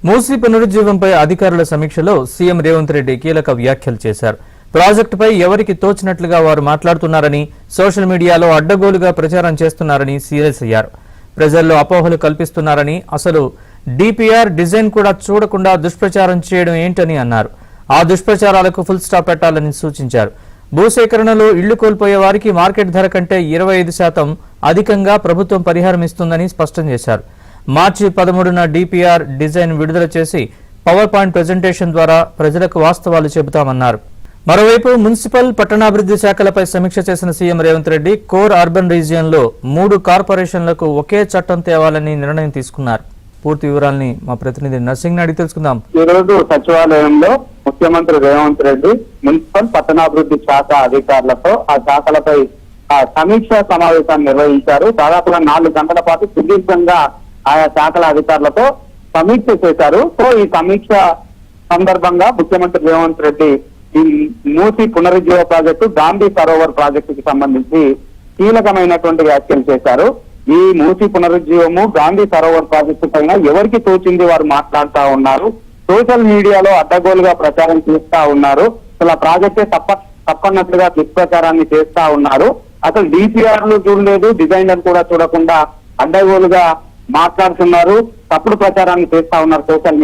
మూసీ పునరుజ్జీవంపై అధికారుల సమీక్షలో సీఎం రేవంత్ రెడ్డి కీలక వ్యాఖ్యలు చేశారు. ప్రాజెక్టుపై ఎవరికి తోచినట్లుగా వారు మాట్లాడుతున్నారని, సోషల్ మీడియాలో అడ్డగోలుగా ప్రచారం చేస్తున్నారని సీరియస్ అయ్యారు. ప్రజల్లో అపోహలు కల్పిస్తున్నారని, అసలు డిపిఆర్ డిజైన్ కూడా చూడకుండా దుష్ప్రచారం చేయడం ఏంటని అన్నారు. ఆ దుష్ప్రచారాలకు ఫుల్ స్టాప్ పెట్టాలని సూచించారు. భూసేకరణలో ఇళ్లు కోల్పోయే వారికి మార్కెట్ ధర కంటే 25% అధికంగా ప్రభుత్వం పరిహారం ఇస్తుందని స్పష్టం చేశారు. మార్చి 13న డిపిఆర్ డిజైన్ విడుదల చేసి పవర్ పాయింట్ ప్రెజెంటేషన్ ద్వారా ప్రజలకు వాస్తవాలు చెబుతామన్నారు. మరోవైపు మున్సిపల్ పట్టణాభివృద్ధి శాఖలపై సమీక్ష చేసిన CM Revanth Reddy core urban రీజియన్లో 3 కార్పొరేషన్లకు ఒకే చట్టం తేవాలని నిర్ణయం తీసుకున్నారు. పూర్తి వివరాలని మా ప్రతినిధి నర్సింగ్ అడిగి తెలుసుకుందాం. ఈ రోజు సచివాలయంలో ముఖ్యమంత్రి రేవంత్ రెడ్డి మున్సిపల్ పట్టణాభివృద్ధి శాఖ అధికారులతో ఆ శాఖలపై సమీక్షా సమావేశాన్ని నిర్వహించారు. దాదాపుగా 4 గంటల పాటు సుదీర్ఘంగా ఆయా శాఖల అధికారులతో సమీక్ష చేశారు. సో ఈ సమీక్ష సందర్భంగా ముఖ్యమంత్రి రేవంత్ రెడ్డి ఈ మూసీ పునరుజ్జీవ ప్రాజెక్టు, గాంధీ సరోవర్ ప్రాజెక్టుకి సంబంధించి కీలకమైనటువంటి వ్యాఖ్యలు చేశారు. ఈ మూసీ పునరుజ్జీవము, గాంధీ సరోవర్ ప్రాజెక్టు పైన ఎవరికి తోచింది వారు మాట్లాడుతూ ఉన్నారు. సోషల్ మీడియాలో అడ్డగోలుగా ప్రచారం చేస్తా ఉన్నారు. అసలు ఆ ప్రాజెక్టే తప్పన్నట్లుగా దుష్ప్రచారాన్ని చేస్తా ఉన్నారు. అసలు డిపిఆర్లు చూడలేదు, డిజైనర్ కూడా చూడకుండా అడ్డగోలుగా మాట్లాడుతున్నారు, తప్పుడు ప్రచారాన్ని చేస్తా ఉన్నారు సోషల్